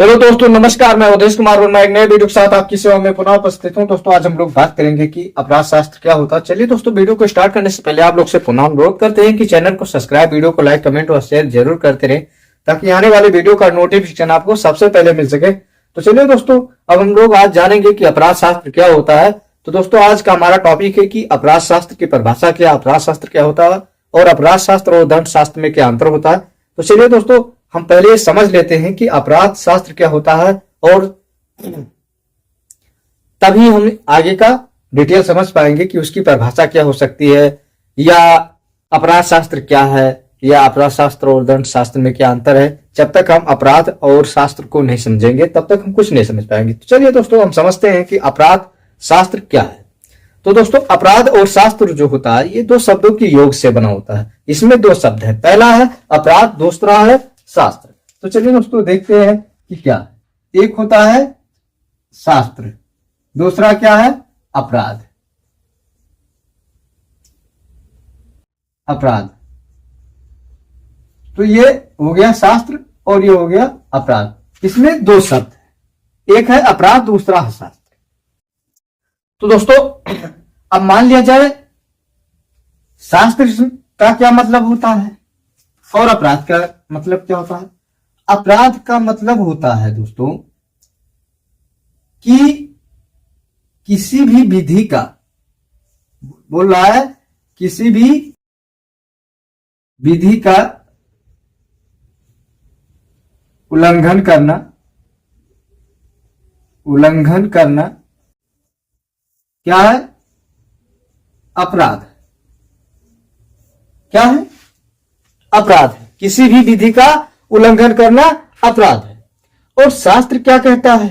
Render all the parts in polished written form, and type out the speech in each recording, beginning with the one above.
Hello दोस्तों, नमस्कार। मैं उदेश कुमार वर्मा एक नए वीडियो के साथ आपकी सेवा में पुनः उपस्थित हूं। दोस्तों, आज हम लोग बात करेंगे कि अपराध शास्त्र क्या होता है। चलिए दोस्तों, वीडियो को स्टार्ट करने से पहले आप लोग से पुनः अनुरोध करते हैं कि चैनल को सब्सक्राइब, वीडियो को लाइक, कमेंट और शेयर जरूर करते रहें ताकि आने वाले वीडियो का नोटिफिकेशन आपको सबसे पहले मिल सके। तो चलिए दोस्तों, अब हम लोग आज जानेंगे कि अपराध शास्त्र क्या होता है। तो दोस्तों, आज का हमारा टॉपिक है कि अपराध शास्त्र की परिभाषा क्या, अपराध शास्त्र क्या होता है और अपराध शास्त्र और दंड शास्त्र में क्या अंतर होता है। तो चलिए दोस्तों, हम पहले समझ लेते हैं कि अपराध शास्त्र क्या होता है और तभी हम आगे का डिटेल समझ पाएंगे कि उसकी परिभाषा क्या हो सकती है, या अपराध शास्त्र क्या है, या अपराध शास्त्र और दंड शास्त्र में क्या अंतर है। जब तक हम अपराध और शास्त्र को नहीं समझेंगे तब तक हम कुछ नहीं समझ पाएंगे। तो चलिए दोस्तों, हम समझते हैं कि अपराध शास्त्र क्या है। तो दोस्तों, अपराध और शास्त्र जो होता है ये दो शब्दों की योग से बना होता है। इसमें दो शब्द है, पहला है अपराध, दूसरा है शास्त्र। तो चलिए दोस्तों, देखते हैं कि क्या है। एक होता है शास्त्र, दूसरा क्या है, अपराध। अपराध तो ये हो गया शास्त्र और ये हो गया अपराध। इसमें दो शब्द है, एक है अपराध, दूसरा है शास्त्र। तो दोस्तों, अब मान लिया जाए शास्त्र का क्या मतलब होता है और अपराध का मतलब क्या होता है। अपराध का मतलब होता है दोस्तों कि किसी भी विधि का, बोल रहा है किसी भी विधि का उल्लंघन करना, उल्लंघन करना क्या है, अपराध। क्या है, अपराध है। किसी भी विधि का उल्लंघन करना अपराध है। और शास्त्र क्या कहता है,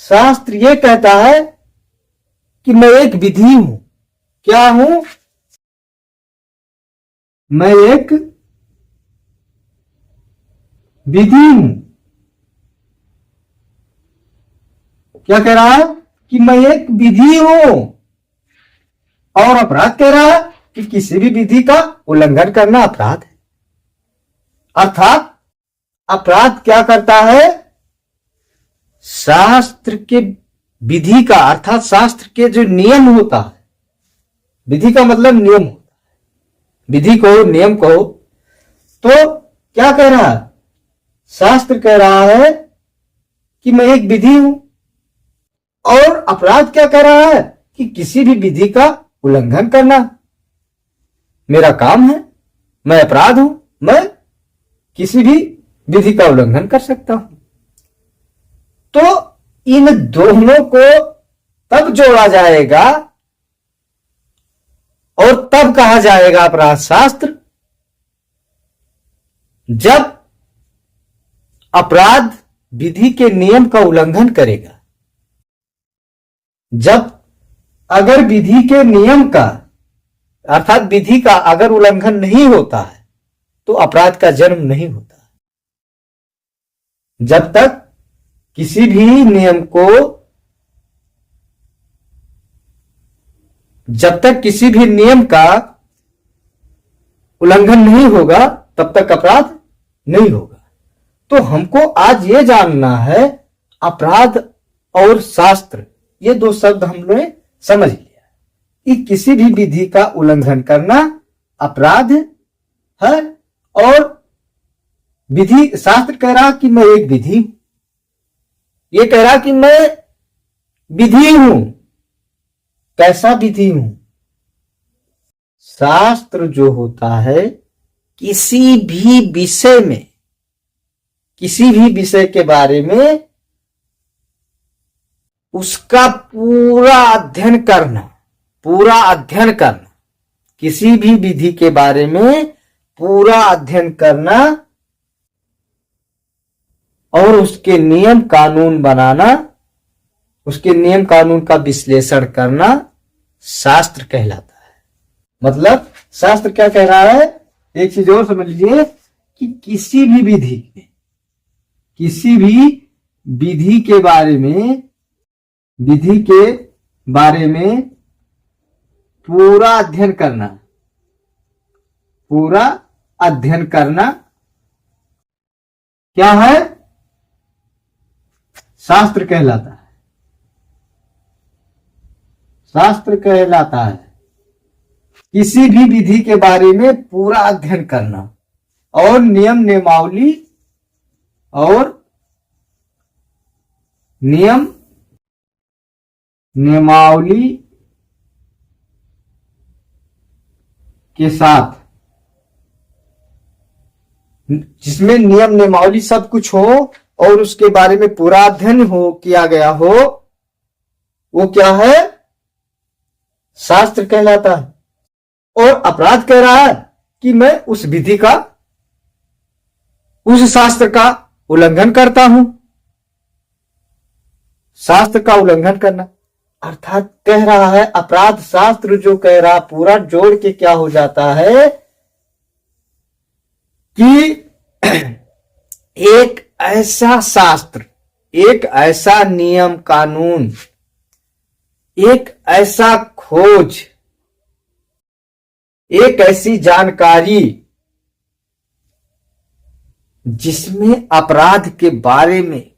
शास्त्र यह कहता है कि मैं एक विधि हूं। क्या हूं, मैं एक विधि हूं। क्या कह रहा है कि मैं एक विधि हूं। और अपराध कह रहा है कि किसी भी विधि का उल्लंघन करना अपराध है। अर्थात अपराध क्या करता है, शास्त्र के विधि का, अर्थात शास्त्र के जो नियम होता है, विधि का मतलब नियम होता है, विधि को नियम को। तो क्या कह रहा है, शास्त्र कह रहा है कि मैं एक विधि हूं। और अपराध क्या कह रहा है कि किसी भी विधि का उल्लंघन करना मेरा काम है, मैं अपराध हूं, मैं किसी भी विधि का उल्लंघन कर सकता हूं। तो इन दोनों को तब जोड़ा जाएगा और तब कहा जाएगा अपराध शास्त्र, जब अपराध विधि के नियम का उल्लंघन करेगा। जब अगर विधि के नियम का, अर्थात विधि का अगर उल्लंघन नहीं होता है तो अपराध का जन्म नहीं होता। जब तक किसी भी नियम को, जब तक किसी भी नियम का उल्लंघन नहीं होगा तब तक अपराध नहीं होगा। तो हमको आज ये जानना है, अपराध और शास्त्र ये दो शब्द हमने समझ लिया कि किसी भी विधि का उल्लंघन करना अपराध है। और विधि, शास्त्र कह रहा कि मैं एक विधि हूं, ये कह रहा कि मैं विधि हूं। कैसा विधि हूं, शास्त्र जो होता है किसी भी विषय में, किसी भी विषय के बारे में उसका पूरा अध्ययन करना, पूरा अध्ययन करना, किसी भी विधि के बारे में पूरा अध्ययन करना और उसके नियम कानून बनाना, उसके नियम कानून का विश्लेषण करना शास्त्र कहलाता है। मतलब शास्त्र क्या कह रहा है, एक चीज और समझ लीजिए कि किसी भी विधि में, किसी भी विधि के बारे में, विधि के बारे में पूरा अध्ययन करना, पूरा अध्ययन करना क्या है, शास्त्र कहलाता है। शास्त्र कहलाता है किसी भी विधि के बारे में पूरा अध्ययन करना और नियम नियमावली के साथ, जिसमें नियम नियमावली सब कुछ हो और उसके बारे में पूरा अध्ययन किया गया हो, वो क्या है? शास्त्र कहलाता है। और अपराध कह रहा है कि मैं उस विधि का, उस शास्त्र का उल्लंघन करता हूं। शास्त्र का उल्लंघन करना अर्थात कह रहा है अपराध। शास्त्र जो कह रहा पूरा जोड़ के क्या हो जाता है कि एक ऐसा शास्त्र, एक ऐसा नियम कानून, एक ऐसा खोज, एक ऐसी जानकारी जिसमें अपराध के बारे में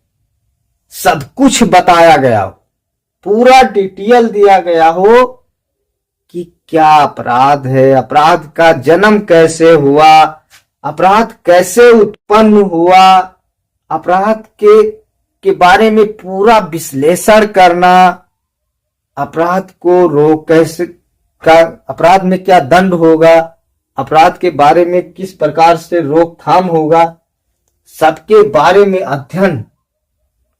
सब कुछ बताया गया हो, पूरा डिटेल दिया गया हो कि क्या अपराध है, अपराध का जन्म कैसे हुआ, अपराध कैसे उत्पन्न हुआ, अपराध के बारे में पूरा विश्लेषण करना, अपराध को रोक कैसे का, अपराध में क्या दंड होगा, अपराध के बारे में किस प्रकार से रोकथाम होगा, सबके बारे में अध्ययन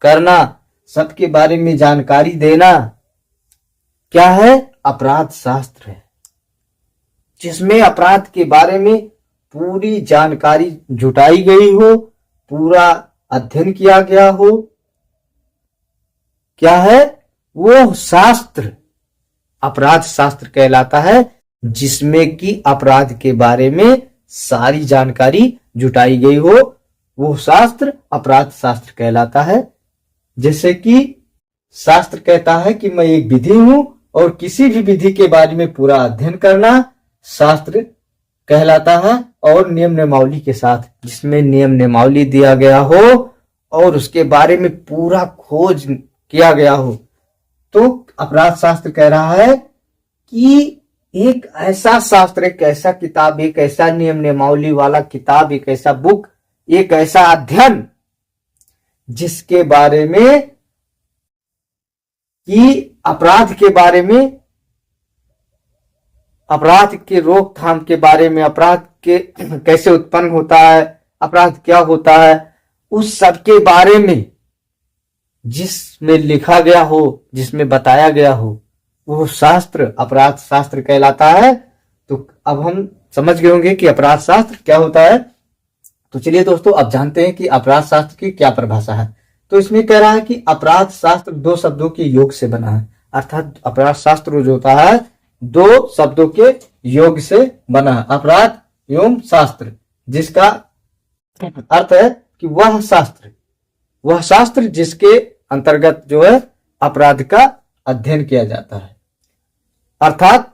करना, सबके बारे में जानकारी देना, क्या है? अपराध शास्त्र है, जिसमें अपराध के बारे में पूरी जानकारी जुटाई गई हो, पूरा अध्ययन किया गया हो। क्या है? वो शास्त्र अपराध शास्त्र कहलाता है, जिसमें कि अपराध के बारे में सारी जानकारी जुटाई गई हो, वो शास्त्र अपराध शास्त्र कहलाता है। जैसे कि शास्त्र कहता है कि मैं एक विधि हूं और किसी भी विधि के बारे में पूरा अध्ययन करना शास्त्र कहलाता है, और नियम नियमावली के साथ, जिसमें नियम नियमावली दिया गया हो और उसके बारे में पूरा खोज किया गया हो, तो अपराध शास्त्र कह रहा है कि एक ऐसा शास्त्र, एक ऐसा किताब, एक ऐसा नियम नियमावली वाला किताब, एक ऐसा बुक, एक ऐसा अध्ययन जिसके बारे में कि अपराध के बारे में, अपराध के रोकथाम के बारे में, अपराध के कैसे उत्पन्न होता है, अपराध क्या होता है, उस सब के बारे में जिसमें लिखा गया हो, जिसमें बताया गया हो, वो शास्त्र अपराध शास्त्र कहलाता है। तो अब हम समझ गए होंगे कि अपराध शास्त्र क्या होता है। तो चलिए दोस्तों, अब जानते हैं कि अपराध शास्त्र की क्या परिभाषा है। तो इसमें कह रहा है कि अपराध शास्त्र दो शब्दों के योग से बना है, अर्थात अपराध शास्त्र जो होता है दो शब्दों के योग से बना है, अपराध एवं शास्त्र, जिसका अर्थ है कि वह शास्त्र जिसके अंतर्गत जो है अपराध का अध्ययन किया जाता है। अर्थात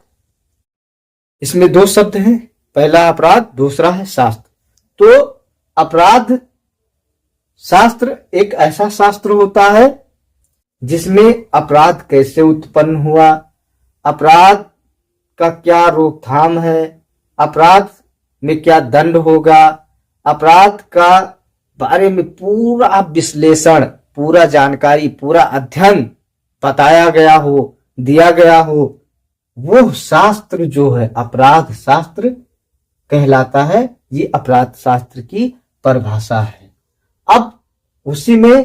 इसमें दो शब्द हैं, पहला अपराध, दूसरा है शास्त्र। तो अपराध शास्त्र एक ऐसा शास्त्र होता है जिसमें अपराध कैसे उत्पन्न हुआ, अपराध का क्या रोकथाम है, अपराध में क्या दंड होगा, अपराध का बारे में पूरा विश्लेषण, पूरा जानकारी, पूरा अध्ययन बताया गया हो, दिया गया हो, वो शास्त्र जो है अपराध शास्त्र कहलाता है। ये अपराध शास्त्र की परिभाषा है। अब उसी में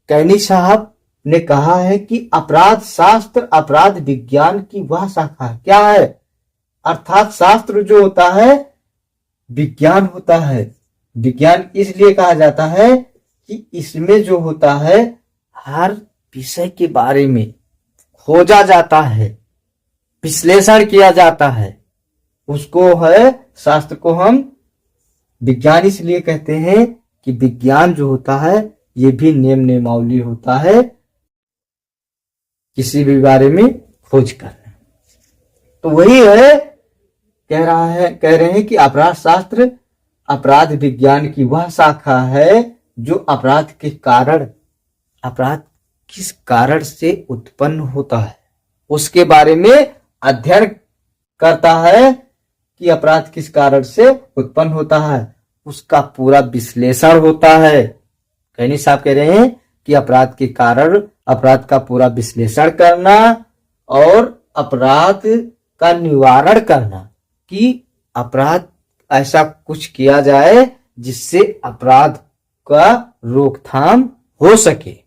कैनी साहब ने कहा है कि अपराध शास्त्र अपराध विज्ञान की वह शाखा है। क्या है? अर्थात शास्त्र जो होता है विज्ञान होता है। विज्ञान इसलिए कहा जाता है कि इसमें जो होता है हर विषय के बारे में खोजा जाता है, विश्लेषण किया जाता है, उसको है शास्त्र को हम विज्ञान इसलिए कहते हैं कि विज्ञान जो होता है ये भी नियम नियमावली होता है, किसी भी बारे में खोज करना। तो वही है, कह रहे हैं कि अपराध शास्त्र अपराध विज्ञान की वह शाखा है जो अपराध के कारण, अपराध किस कारण से उत्पन्न होता है उसके बारे में अध्ययन करता है कि अपराध किस कारण से उत्पन्न होता है, उसका पूरा विश्लेषण होता है। कैनी साहब कह रहे हैं कि अपराध के कारण अपराध का पूरा विश्लेषण करना और अपराध का निवारण करना कि अपराध ऐसा कुछ किया जाए जिससे अपराध का रोकथाम हो सके,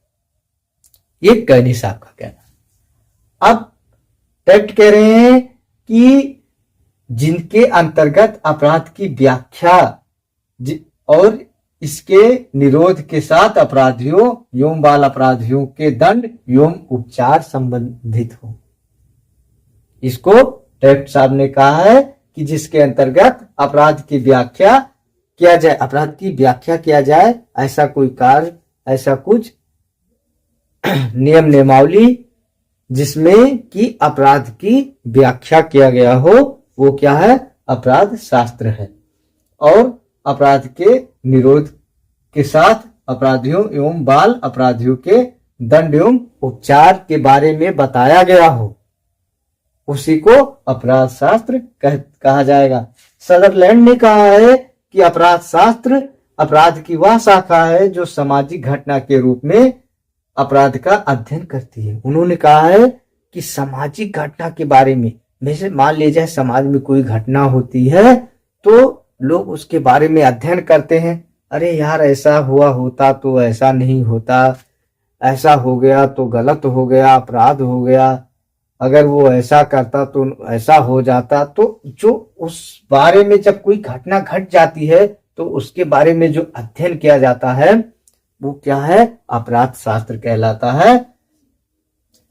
ये कैनी साहब का कहना। अब टेट कह रहे हैं कि जिनके अंतर्गत अपराध की व्याख्या और इसके निरोध के साथ अपराधियों एवं बाल अपराधियों के दंड एवं उपचार संबंधित हो। इसको टेट साहब ने कहा है कि जिसके अंतर्गत अपराध की व्याख्या किया जाए, अपराध की व्याख्या किया जाए, ऐसा कोई कार्य, ऐसा कुछ नियम नियमावली जिसमें कि अपराध की व्याख्या किया गया हो, वो क्या है, अपराध शास्त्र है। और अपराध के निरोध के साथ अपराधियों एवं बाल अपराधियों के दंड एवं उपचार के बारे में बताया गया हो, उसी को अपराध शास्त्र कहा जाएगा। सदरलैंड ने कहा है कि अपराध शास्त्र अपराध की वह शाखा है जो सामाजिक घटना के रूप में अपराध का अध्ययन करती है। उन्होंने कहा है कि सामाजिक घटना के बारे में, जैसे मान लीजिए समाज में कोई घटना होती है तो लोग उसके बारे में अध्ययन करते हैं। अरे यार ऐसा हुआ होता तो ऐसा नहीं होता, ऐसा हो गया तो गलत हो गया, अपराध हो गया, अगर वो ऐसा करता तो ऐसा हो जाता। तो जो उस बारे में जब कोई घटना घट जाती है तो उसके बारे में जो अध्ययन किया जाता है वो क्या है, अपराध शास्त्र कहलाता है।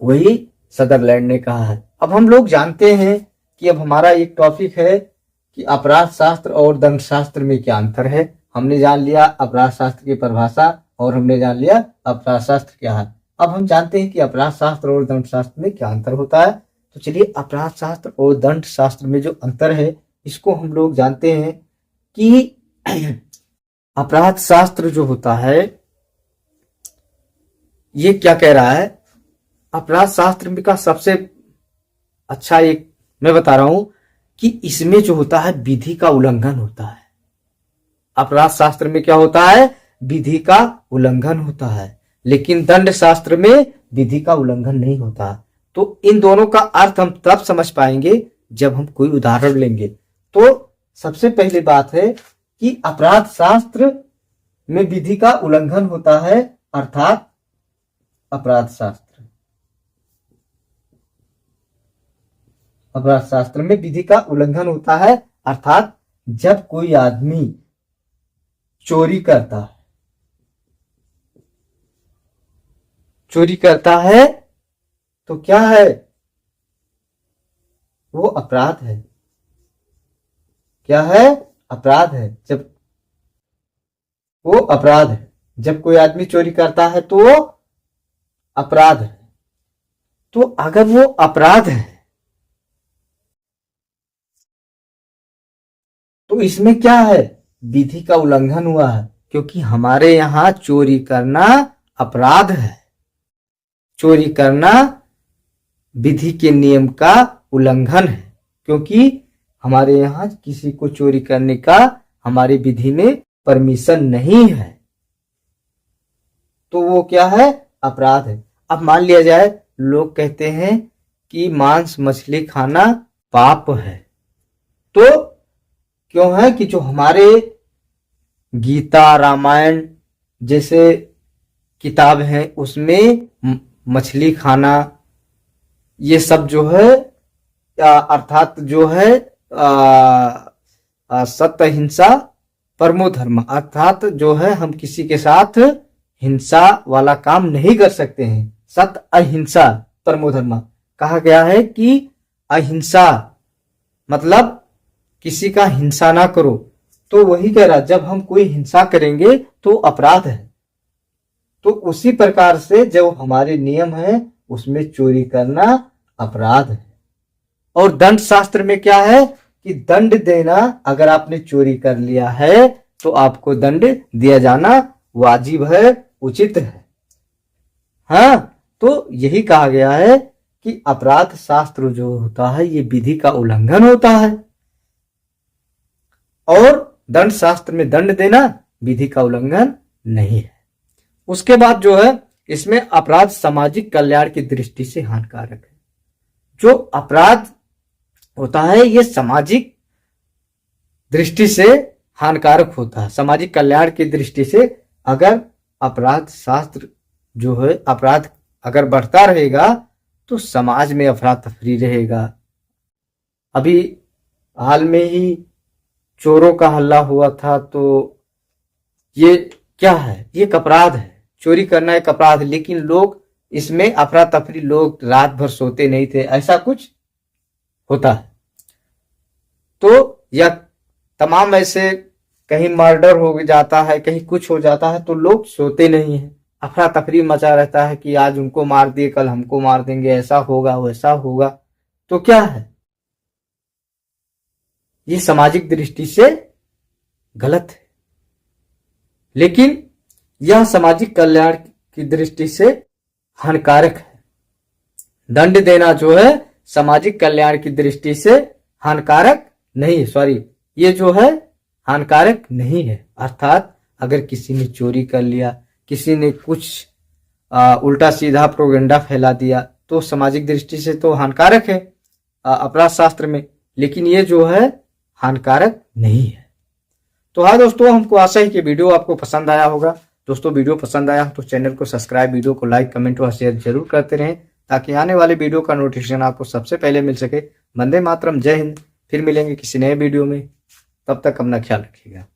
वही सदरलैंड ने कहा है। अब हम लोग जानते हैं कि अब हमारा एक टॉपिक है कि अपराध शास्त्र और दंड शास्त्र में क्या अंतर है। हमने जान लिया अपराध शास्त्र की परिभाषा और हमने जान लिया अपराध शास्त्र क्या है। अब हम जानते हैं कि अपराध शास्त्र और दंड शास्त्र में क्या अंतर होता है। तो चलिए अपराध शास्त्र और दंड शास्त्र में जो अंतर है इसको हम लोग जानते हैं कि अपराध शास्त्र जो होता है ये क्या कह रहा है। अपराध शास्त्र का सबसे अच्छा एक मैं बता रहा हूं कि इसमें जो होता है विधि का उल्लंघन होता है। अपराध शास्त्र में क्या होता है, विधि का उल्लंघन होता है, लेकिन दंड शास्त्र में विधि का उल्लंघन नहीं होता। तो इन दोनों का अर्थ हम तब समझ पाएंगे जब हम कोई उदाहरण लेंगे। तो सबसे पहली बात है कि अपराध शास्त्र में विधि का उल्लंघन होता है, अर्थात अपराध शास्त्र में विधि का उल्लंघन होता है, अर्थात जब कोई आदमी चोरी करता है तो क्या है, वो अपराध है। क्या है, अपराध है। जब वो अपराध है, जब कोई आदमी चोरी करता है तो वो अपराध है। तो अगर वो अपराध है तो इसमें क्या है, विधि का उल्लंघन हुआ है, क्योंकि हमारे यहां चोरी करना अपराध है। चोरी करना विधि के नियम का उल्लंघन है, क्योंकि हमारे यहां किसी को चोरी करने का हमारी विधि में परमिशन नहीं है। तो वो क्या है, अपराध है। अब मान लिया जाए लोग कहते हैं कि मांस मछली खाना पाप है। तो क्यों है कि जो हमारे गीता रामायण जैसे किताब है उसमें मछली खाना ये सब जो है अर्थात जो है सत्य हिंसा परमो धर्म, अर्थात जो है हम किसी के साथ हिंसा वाला काम नहीं कर सकते हैं। सत्य अहिंसा परमो धर्म कहा गया है कि अहिंसा मतलब किसी का हिंसा ना करो। तो वही कह रहा, जब हम कोई हिंसा करेंगे तो अपराध है। तो उसी प्रकार से जो हमारे नियम है उसमें चोरी करना अपराध है। और दंड शास्त्र में क्या है कि दंड देना, अगर आपने चोरी कर लिया है तो आपको दंड दिया जाना वाजिब है, उचित है। हाँ, तो यही कहा गया है कि अपराध शास्त्र जो होता है ये विधि का उल्लंघन होता है, और दंड शास्त्र में दंड देना विधि का उल्लंघन नहीं है। उसके बाद जो है इसमें अपराध सामाजिक कल्याण की दृष्टि से हानिकारक है। जो अपराध होता है ये सामाजिक दृष्टि से हानिकारक होता है। सामाजिक कल्याण की दृष्टि से अगर अपराध शास्त्र जो है, अपराध अगर बढ़ता रहेगा तो समाज में अफरा तफरी रहेगा। अभी हाल में ही चोरों का हल्ला हुआ था, तो ये क्या है? ये एक अपराध है, चोरी करना एक अपराध, लेकिन लोग इसमें अफरा तफरी, लोग रात भर सोते नहीं थे, ऐसा कुछ होता है। तो या तमाम ऐसे कहीं मर्डर हो जाता है, कहीं कुछ हो जाता है, तो लोग सोते नहीं है, अफरा तफरी मचा रहता है कि आज उनको मार दिए, कल हमको मार देंगे, ऐसा होगा वैसा होगा। तो क्या है? ये सामाजिक दृष्टि से गलत है, लेकिन यह सामाजिक कल्याण की दृष्टि से हानिकारक है। दंड देना जो है सामाजिक कल्याण की दृष्टि से हानिकारक नहीं है, सॉरी, ये जो है हानिकारक नहीं है। अर्थात अगर किसी ने चोरी कर लिया, किसी ने कुछ उल्टा सीधा प्रोपेगेंडा फैला दिया, तो सामाजिक दृष्टि से तो हानिकारक है अपराध शास्त्र में, लेकिन ये जो है हानिकारक नहीं है। तो हाँ दोस्तों, हमको आशा है कि वीडियो आपको पसंद आया होगा। दोस्तों वीडियो पसंद आया तो चैनल को सब्सक्राइब, वीडियो को लाइक, कमेंट और शेयर जरूर करते रहें, ताकि आने वाले वीडियो का नोटिफिकेशन आपको सबसे पहले मिल सके। वंदे मातरम, जय हिंद। फिर मिलेंगे किसी नए वीडियो में, तब तक अपना ख्याल रखिएगा।